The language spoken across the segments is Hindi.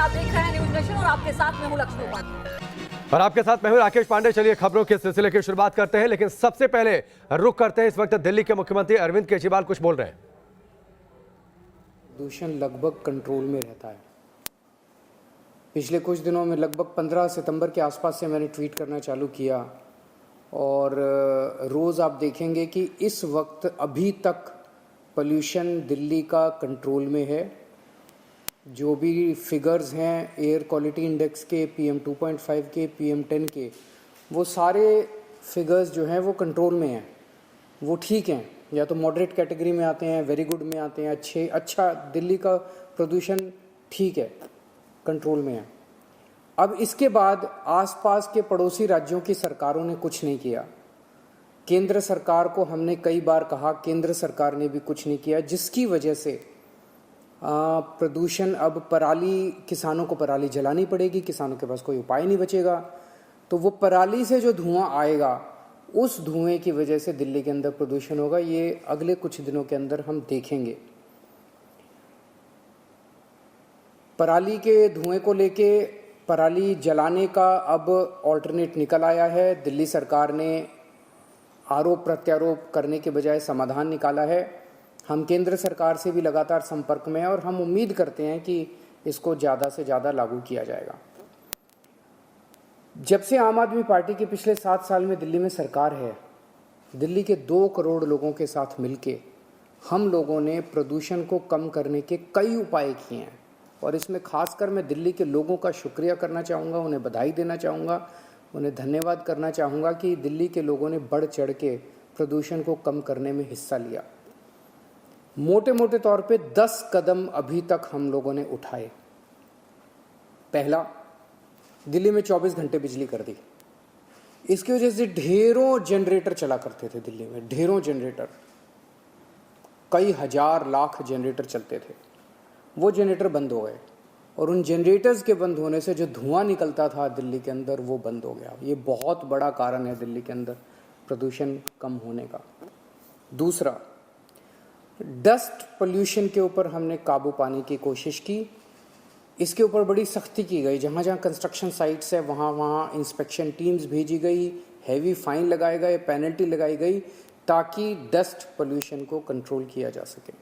आप देख रहे हैं न्यूज नेशन और आपके साथ मैं हूं लक्ष्मी उपाध्याय। और आपके साथ मैं हूं राकेश पांडे। चलिए खबरों के सिलसिले की शुरुआत करते हैं, लेकिन सबसे पहले रुख करते हैं इस वक्त दिल्ली के मुख्यमंत्री अरविंद केजरीवाल कुछ बोल रहे हैं। प्रदूषण लगभग कंट्रोल में रहता है। पिछले कुछ दिनों में लगभग 15 सितंबर के आसपास से मैंने ट्वीट करना चालू किया और रोज़ आप देखेंगे कि इस वक्त अभी तक पोल्यूशन दिल्ली का कंट्रोल में है। जो भी फिगर्स हैं एयर क्वालिटी इंडेक्स के, PM 2.5 के, PM 10 के, वो सारे फिगर्स जो हैं वो कंट्रोल में हैं, वो ठीक हैं, या तो मॉडरेट कैटेगरी में आते हैं, वेरी गुड में आते हैं, अच्छा दिल्ली का प्रदूषण ठीक है, कंट्रोल में है। अब इसके बाद आसपास के पड़ोसी राज्यों की सरकारों ने कुछ नहीं किया। केंद्र सरकार को हमने कई बार कहा, केंद्र सरकार ने भी कुछ नहीं किया, जिसकी वजह से प्रदूषण अब पराली, किसानों को पराली जलानी पड़ेगी, किसानों के पास कोई उपाय नहीं बचेगा। तो वो पराली से जो धुआं आएगा, उस धुएं की वजह से दिल्ली के अंदर प्रदूषण होगा। ये अगले कुछ दिनों के अंदर हम देखेंगे। पराली के धुएं को लेके पराली जलाने का अब ऑल्टरनेट निकल आया है। दिल्ली सरकार ने आरोप प्रत्यारोप करने के बजाय समाधान निकाला है। हम केंद्र सरकार से भी लगातार संपर्क में हैं और हम उम्मीद करते हैं कि इसको ज़्यादा से ज़्यादा लागू किया जाएगा। जब से आम आदमी पार्टी की पिछले 7 साल में दिल्ली में सरकार है, दिल्ली के 2 करोड़ लोगों के साथ मिलके हम लोगों ने प्रदूषण को कम करने के कई उपाय किए हैं। और इसमें खासकर मैं दिल्ली के लोगों का शुक्रिया करना चाहूँगा, उन्हें बधाई देना चाहूँगा, उन्हें धन्यवाद करना चाहूँगा कि दिल्ली के लोगों ने बढ़ चढ़ के प्रदूषण को कम करने में हिस्सा लिया। मोटे मोटे तौर पे 10 कदम अभी तक हम लोगों ने उठाए। पहला, दिल्ली में 24 घंटे बिजली कर दी। इसकी वजह से ढेरों जनरेटर चला करते थे दिल्ली में, ढेरों जनरेटर, कई हजार लाख जनरेटर चलते थे। वो जनरेटर बंद हो गए और उन जनरेटर्स के बंद होने से जो धुआं निकलता था दिल्ली के अंदर, वो बंद हो गया। ये बहुत बड़ा कारण है दिल्ली के अंदर प्रदूषण कम होने का। दूसरा, डस्ट पोल्यूशन के ऊपर हमने काबू पाने की कोशिश की। इसके ऊपर बड़ी सख्ती की गई। जहाँ जहाँ कंस्ट्रक्शन साइट्स है वहाँ इंस्पेक्शन टीम्स भेजी गई, हैवी फाइन लगाए गए, पेनल्टी लगाई गई, ताकि डस्ट पोल्यूशन को कंट्रोल किया जा सके।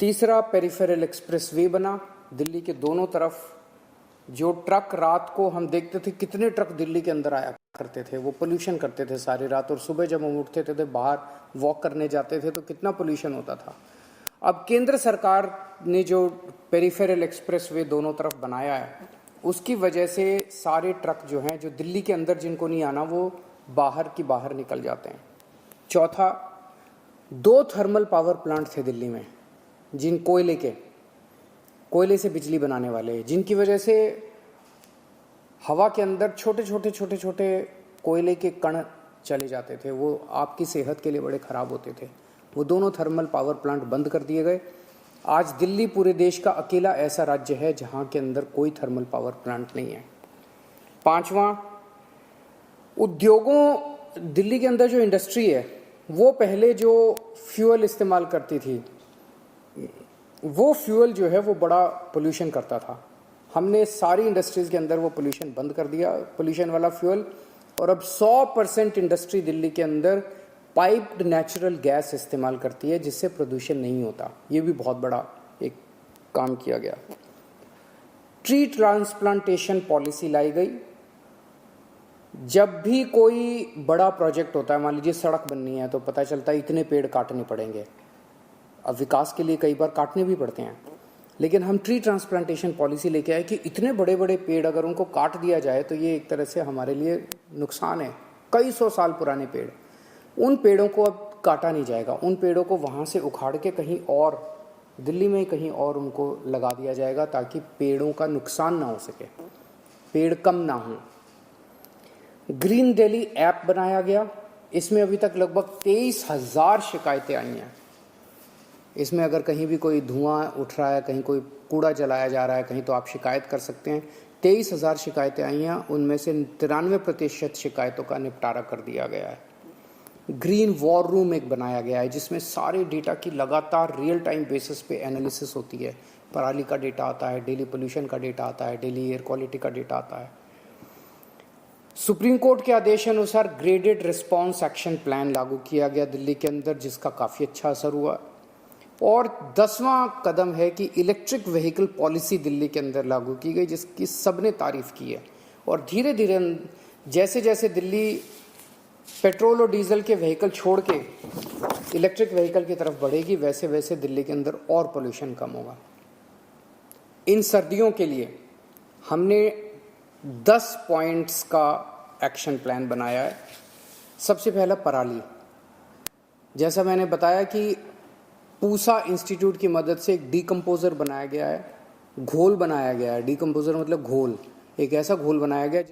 तीसरा, पेरिफेरल एक्सप्रेसवे बना। दिल्ली के दोनों तरफ जो ट्रक, रात को हम देखते थे कितने ट्रक दिल्ली के अंदर आया करते थे, वो पोल्यूशन करते थे सारी रात। और सुबह जब हम उठते थे बाहर वॉक करने जाते थे तो कितना पोल्यूशन होता था। अब केंद्र सरकार ने जो पेरिफेरल एक्सप्रेसवे दोनों तरफ बनाया है, उसकी वजह से सारे ट्रक जो हैं, जो दिल्ली के अंदर जिनको नहीं आना, वो बाहर की बाहर निकल जाते हैं। चौथा, 2 थर्मल पावर प्लांट थे दिल्ली में, जिन कोयले से बिजली बनाने वाले, जिनकी वजह से हवा के अंदर छोटे छोटे कोयले के कण चले जाते थे। वो आपकी सेहत के लिए बड़े खराब होते थे। वो दोनों थर्मल पावर प्लांट बंद कर दिए गए। आज दिल्ली पूरे देश का अकेला ऐसा राज्य है जहां के अंदर कोई थर्मल पावर प्लांट नहीं है। पांचवा, उद्योगों, दिल्ली के अंदर जो इंडस्ट्री है, वो पहले जो फ्यूल इस्तेमाल करती थी, वो फ्यूल जो है वो बड़ा पोल्यूशन करता था। हमने सारी इंडस्ट्रीज के अंदर वो पोल्यूशन बंद कर दिया, पोल्यूशन वाला फ्यूल। और अब 100% इंडस्ट्री दिल्ली के अंदर पाइप्ड नेचुरल गैस इस्तेमाल करती है, जिससे प्रदूषण नहीं होता। ये भी बहुत बड़ा एक काम किया गया। ट्री ट्रांसप्लांटेशन पॉलिसी लाई गई। जब भी कोई बड़ा प्रोजेक्ट होता है, मान लीजिए सड़क बननी है, तो पता चलता है इतने पेड़ काटने पड़ेंगे। अब विकास के लिए कई बार काटने भी पड़ते हैं, लेकिन हम ट्री ट्रांसप्लांटेशन पॉलिसी लेके आए कि इतने बड़े बड़े पेड़ अगर उनको काट दिया जाए तो ये एक तरह से हमारे लिए नुकसान है। कई 100 साल पुराने पेड़, उन पेड़ों को अब काटा नहीं जाएगा। उन पेड़ों को वहाँ से उखाड़ के कहीं और, दिल्ली में कहीं और उनको लगा दिया जाएगा, ताकि पेड़ों का नुकसान ना हो सके, पेड़ कम ना हो। ग्रीन दिल्ली ऐप बनाया गया। इसमें अभी तक लगभग 23,000 शिकायतें आई हैं। इसमें अगर कहीं भी कोई धुआं उठ रहा है, कहीं कोई कूड़ा जलाया जा रहा है कहीं, तो आप शिकायत कर सकते हैं। 23,000 शिकायतें आई हैं, उनमें से 93% शिकायतों का निपटारा कर दिया गया है। ग्रीन वॉर रूम एक बनाया गया है, जिसमें सारे डेटा की लगातार रियल टाइम बेसिस पे एनालिसिस होती है पराली का डेटा आता है, डेली पोल्यूशन का डेटा आता है, डेली एयर क्वालिटी का डेटा आता है। सुप्रीम कोर्ट के आदेश अनुसार ग्रेडेड रिस्पॉन्स एक्शन प्लान लागू किया गया दिल्ली के अंदर, जिसका काफ़ी अच्छा असर हुआ। और 10वां कदम है कि इलेक्ट्रिक व्हीकल पॉलिसी दिल्ली के अंदर लागू की गई, जिसकी सबने तारीफ की है। और धीरे धीरे जैसे जैसे दिल्ली पेट्रोल और डीजल के व्हीकल छोड़ के इलेक्ट्रिक व्हीकल की तरफ बढ़ेगी, वैसे वैसे दिल्ली के अंदर और पोल्यूशन कम होगा। इन सर्दियों के लिए हमने 10 पॉइंट्स का एक्शन प्लान बनाया है। सबसे पहला पराली। जैसा मैंने बताया कि पूसा इंस्टीट्यूट की मदद से एक डीकम्पोजर बनाया गया है, घोल बनाया गया है। डीकम्पोजर मतलब घोल, एक ऐसा घोल बनाया गया